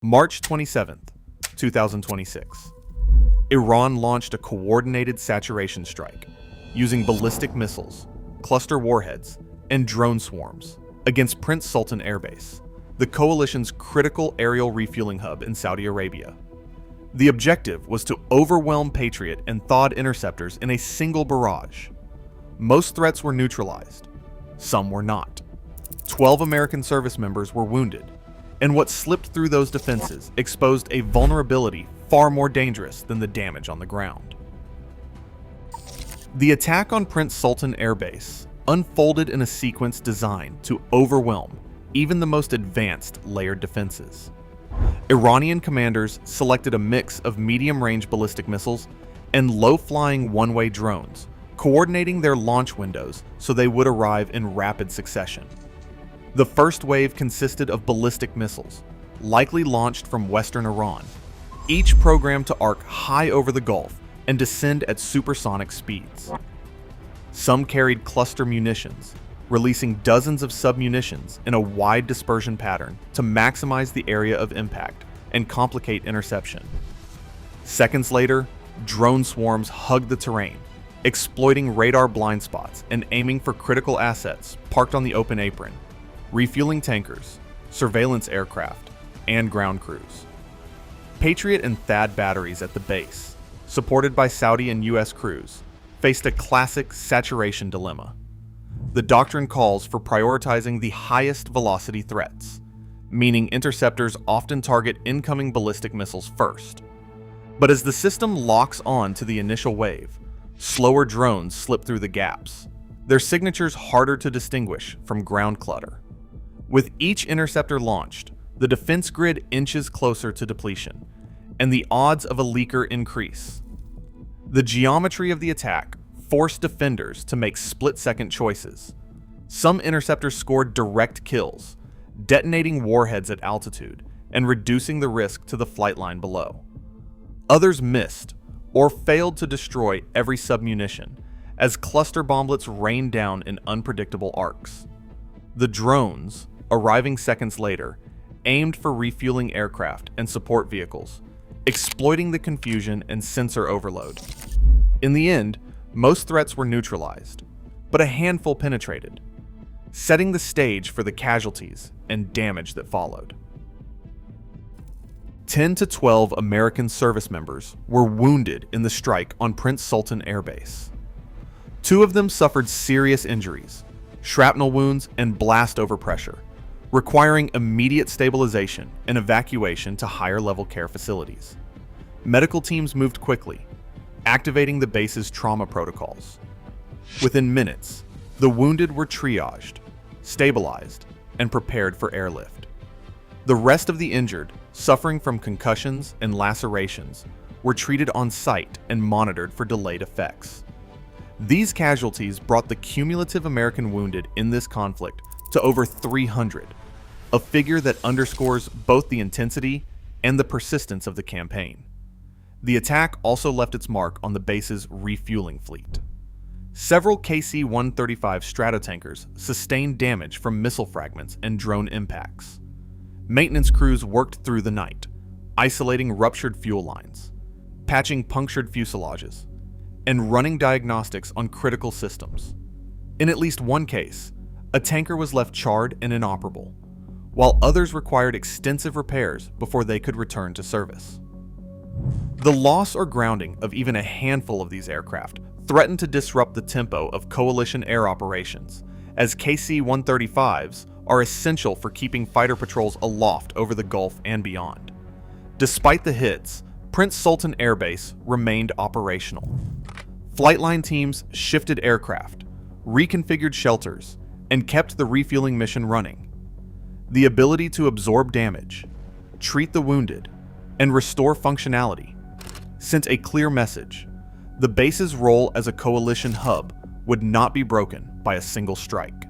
March 27th, 2026. Iran launched a coordinated saturation strike using ballistic missiles, cluster warheads, and drone swarms against Prince Sultan Air Base, the coalition's critical aerial refueling hub in Saudi Arabia. The objective was to overwhelm Patriot and THAAD interceptors in a single barrage. Most threats were neutralized. Some were not. 12 American service members were wounded, and what slipped through those defenses exposed a vulnerability far more dangerous than the damage on the ground. The attack on Prince Sultan Air Base unfolded in a sequence designed to overwhelm even the most advanced layered defenses. Iranian commanders selected a mix of medium-range ballistic missiles and low-flying one-way drones, coordinating their launch windows so they would arrive in rapid succession. The first wave consisted of ballistic missiles, likely launched from western Iran, each programmed to arc high over the Gulf and descend at supersonic speeds. Some carried cluster munitions, releasing dozens of submunitions in a wide dispersion pattern to maximize the area of impact and complicate interception. Seconds later, drone swarms hugged the terrain, exploiting radar blind spots and aiming for critical assets parked on the open apron, refueling tankers, surveillance aircraft, and ground crews. Patriot and THAAD batteries at the base, supported by Saudi and US crews, faced a classic saturation dilemma. The doctrine calls for prioritizing the highest velocity threats, meaning interceptors often target incoming ballistic missiles first. But as the system locks on to the initial wave, slower drones slip through the gaps, their signatures harder to distinguish from ground clutter. With each interceptor launched, the defense grid inches closer to depletion, and the odds of a leaker increase. The geometry of the attack forced defenders to make split-second choices. Some interceptors scored direct kills, detonating warheads at altitude and reducing the risk to the flight line below. Others missed or failed to destroy every submunition as cluster bomblets rained down in unpredictable arcs. The drones, arriving seconds later, aimed for refueling aircraft and support vehicles, exploiting the confusion and sensor overload. In the end, most threats were neutralized, but a handful penetrated, setting the stage for the casualties and damage that followed. 10 to 12 American service members were wounded in the strike on Prince Sultan Air Base. 2 of them suffered serious injuries, shrapnel wounds, and blast overpressure, requiring immediate stabilization and evacuation to higher-level care facilities. Medical teams moved quickly, activating the base's trauma protocols. Within minutes, the wounded were triaged, stabilized, and prepared for airlift. The rest of the injured, suffering from concussions and lacerations, were treated on site and monitored for delayed effects. These casualties brought the cumulative American wounded in this conflict to over 300, a figure that underscores both the intensity and the persistence of the campaign. The attack also left its mark on the base's refueling fleet. Several KC-135 Stratotankers sustained damage from missile fragments and drone impacts. Maintenance crews worked through the night, isolating ruptured fuel lines, patching punctured fuselages, and running diagnostics on critical systems. In at least one case, a tanker was left charred and inoperable, while others required extensive repairs before they could return to service. The loss or grounding of even a handful of these aircraft threatened to disrupt the tempo of coalition air operations, as KC-135s are essential for keeping fighter patrols aloft over the Gulf and beyond. Despite the hits, Prince Sultan Air Base remained operational. Flightline teams shifted aircraft, reconfigured shelters, and kept the refueling mission running. The ability to absorb damage, treat the wounded, and restore functionality sent a clear message: the base's role as a coalition hub would not be broken by a single strike.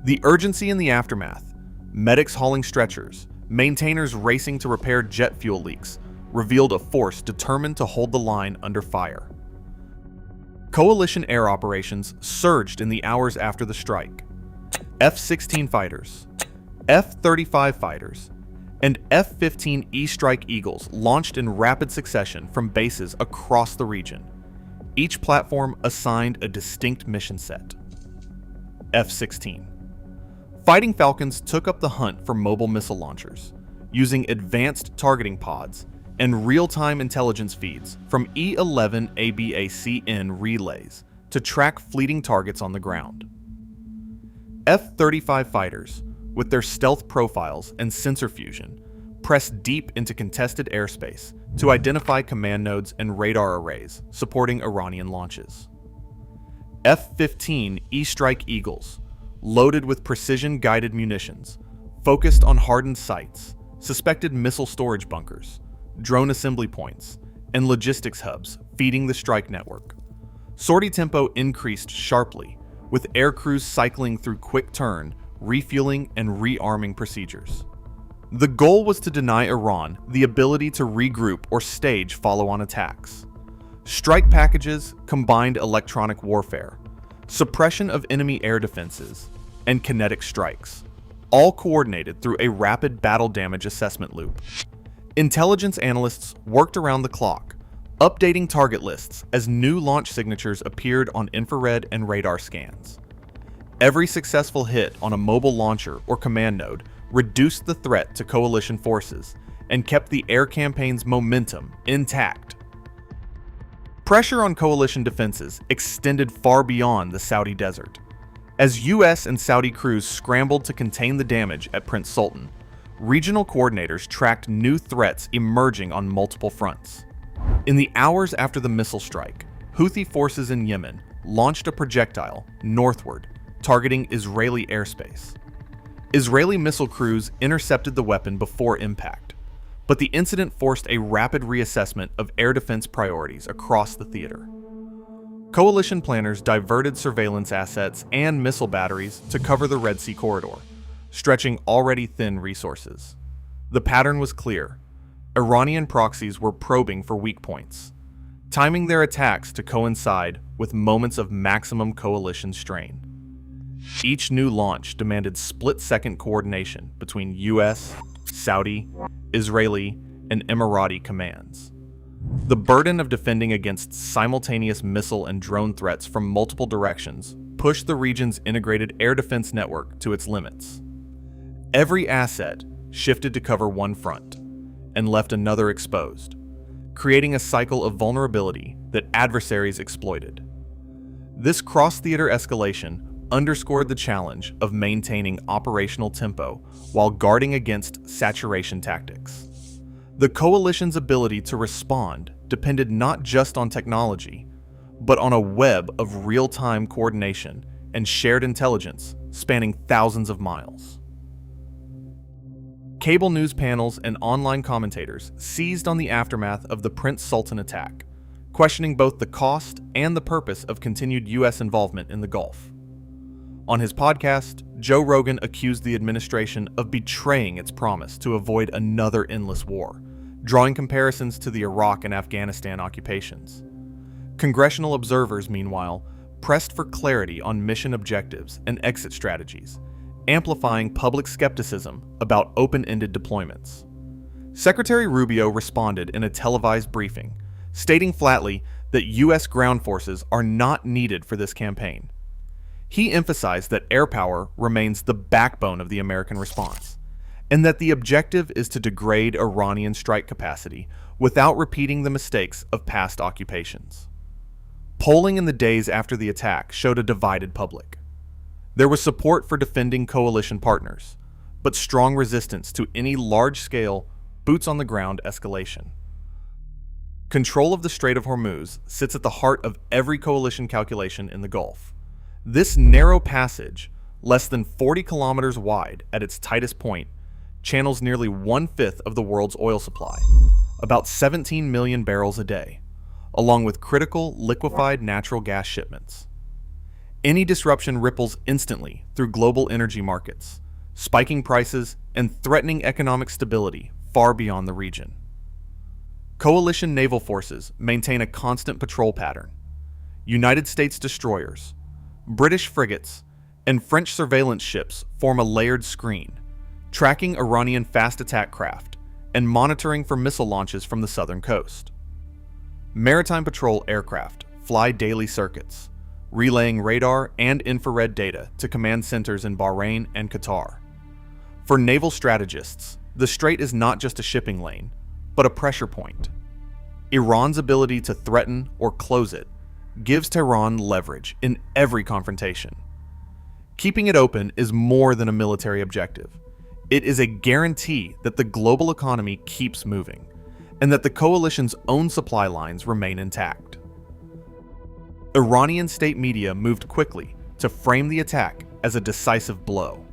The urgency in the aftermath, medics hauling stretchers, maintainers racing to repair jet fuel leaks, revealed a force determined to hold the line under fire. Coalition air operations surged in the hours after the strike. F-16 fighters, F-35 fighters, and F-15E Strike Eagles launched in rapid succession from bases across the region, each platform assigned a distinct mission set. F-16. Fighting Falcons took up the hunt for mobile missile launchers, using advanced targeting pods and real-time intelligence feeds from E-11 ABACN relays to track fleeting targets on the ground. F-35 fighters, with their stealth profiles and sensor fusion, pressed deep into contested airspace to identify command nodes and radar arrays supporting Iranian launches. F-15 E-Strike Eagles, loaded with precision-guided munitions, focused on hardened sites, suspected missile storage bunkers, drone assembly points, and logistics hubs feeding the strike network. Sortie tempo increased sharply, with air crews cycling through quick turn, refueling, and rearming procedures. The goal was to deny Iran the ability to regroup or stage follow-on attacks. Strike packages combined electronic warfare, suppression of enemy air defenses, and kinetic strikes, all coordinated through a rapid battle damage assessment loop. Intelligence analysts worked around the clock, updating target lists as new launch signatures appeared on infrared and radar scans. Every successful hit on a mobile launcher or command node reduced the threat to coalition forces and kept the air campaign's momentum intact. Pressure on coalition defenses extended far beyond the Saudi desert. As US and Saudi crews scrambled to contain the damage at Prince Sultan, regional coordinators tracked new threats emerging on multiple fronts. In the hours after the missile strike, Houthi forces in Yemen launched a projectile northward, targeting Israeli airspace. Israeli missile crews intercepted the weapon before impact, but the incident forced a rapid reassessment of air defense priorities across the theater. Coalition planners diverted surveillance assets and missile batteries to cover the Red Sea corridor, stretching already thin resources. The pattern was clear. Iranian proxies were probing for weak points, timing their attacks to coincide with moments of maximum coalition strain. Each new launch demanded split-second coordination between US, Saudi, Israeli, and Emirati commands. The burden of defending against simultaneous missile and drone threats from multiple directions pushed the region's integrated air defense network to its limits. Every asset shifted to cover one front and left another exposed, creating a cycle of vulnerability that adversaries exploited. This cross-theater escalation underscored the challenge of maintaining operational tempo while guarding against saturation tactics. The coalition's ability to respond depended not just on technology, but on a web of real-time coordination and shared intelligence spanning thousands of miles. Cable news panels and online commentators seized on the aftermath of the Prince Sultan attack, questioning both the cost and the purpose of continued US involvement in the Gulf. On his podcast, Joe Rogan accused the administration of betraying its promise to avoid another endless war, drawing comparisons to the Iraq and Afghanistan occupations. Congressional observers, meanwhile, pressed for clarity on mission objectives and exit strategies, amplifying public skepticism about open-ended deployments. Secretary Rubio responded in a televised briefing, stating flatly that US ground forces are not needed for this campaign. He emphasized that air power remains the backbone of the American response, and that the objective is to degrade Iranian strike capacity without repeating the mistakes of past occupations. Polling in the days after the attack showed a divided public. There was support for defending coalition partners, but strong resistance to any large-scale, boots-on-the-ground escalation. Control of the Strait of Hormuz sits at the heart of every coalition calculation in the Gulf. This narrow passage, less than 40 kilometers wide at its tightest point, channels nearly one-fifth of the world's oil supply, about 17 million barrels a day, along with critical liquefied natural gas shipments. Any disruption ripples instantly through global energy markets, spiking prices and threatening economic stability far beyond the region. Coalition naval forces maintain a constant patrol pattern. United States destroyers, British frigates, and French surveillance ships form a layered screen, tracking Iranian fast attack craft and monitoring for missile launches from the southern coast. Maritime patrol aircraft fly daily circuits, relaying radar and infrared data to command centers in Bahrain and Qatar. For naval strategists, the strait is not just a shipping lane, but a pressure point. Iran's ability to threaten or close it gives Tehran leverage in every confrontation. Keeping it open is more than a military objective. It is a guarantee that the global economy keeps moving, and that the coalition's own supply lines remain intact. Iranian state media moved quickly to frame the attack as a decisive blow.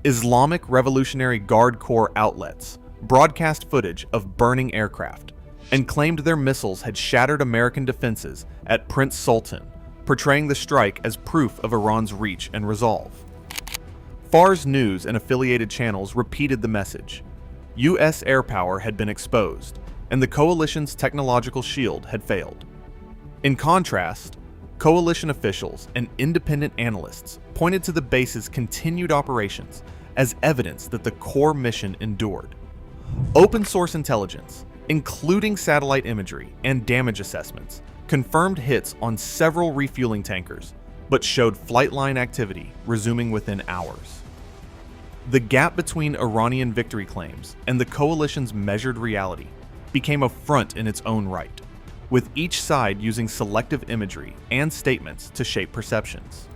Islamic Revolutionary Guard Corps outlets broadcast footage of burning aircraft and claimed their missiles had shattered American defenses at Prince Sultan, portraying the strike as proof of Iran's reach and resolve. Fars News and affiliated channels repeated the message. U.S. air power had been exposed, and the coalition's technological shield had failed. In contrast, coalition officials and independent analysts pointed to the base's continued operations as evidence that the core mission endured. Open-source intelligence, including satellite imagery and damage assessments, confirmed hits on several refueling tankers, but showed flight line activity resuming within hours. The gap between Iranian victory claims and the coalition's measured reality became a front in its own right, with each side using selective imagery and statements to shape perceptions.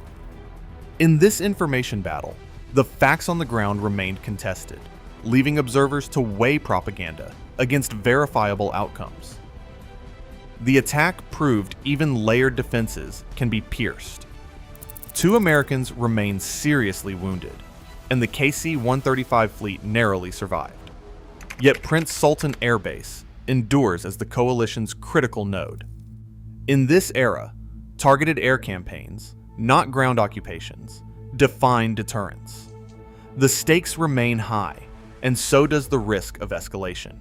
In this information battle, the facts on the ground remained contested, leaving observers to weigh propaganda against verifiable outcomes. The attack proved even layered defenses can be pierced. 2 Americans remained seriously wounded, and the KC-135 fleet narrowly survived. Yet Prince Sultan Air Base endures as the coalition's critical node. In this era, targeted air campaigns, not ground occupations, define deterrence. The stakes remain high, and so does the risk of escalation.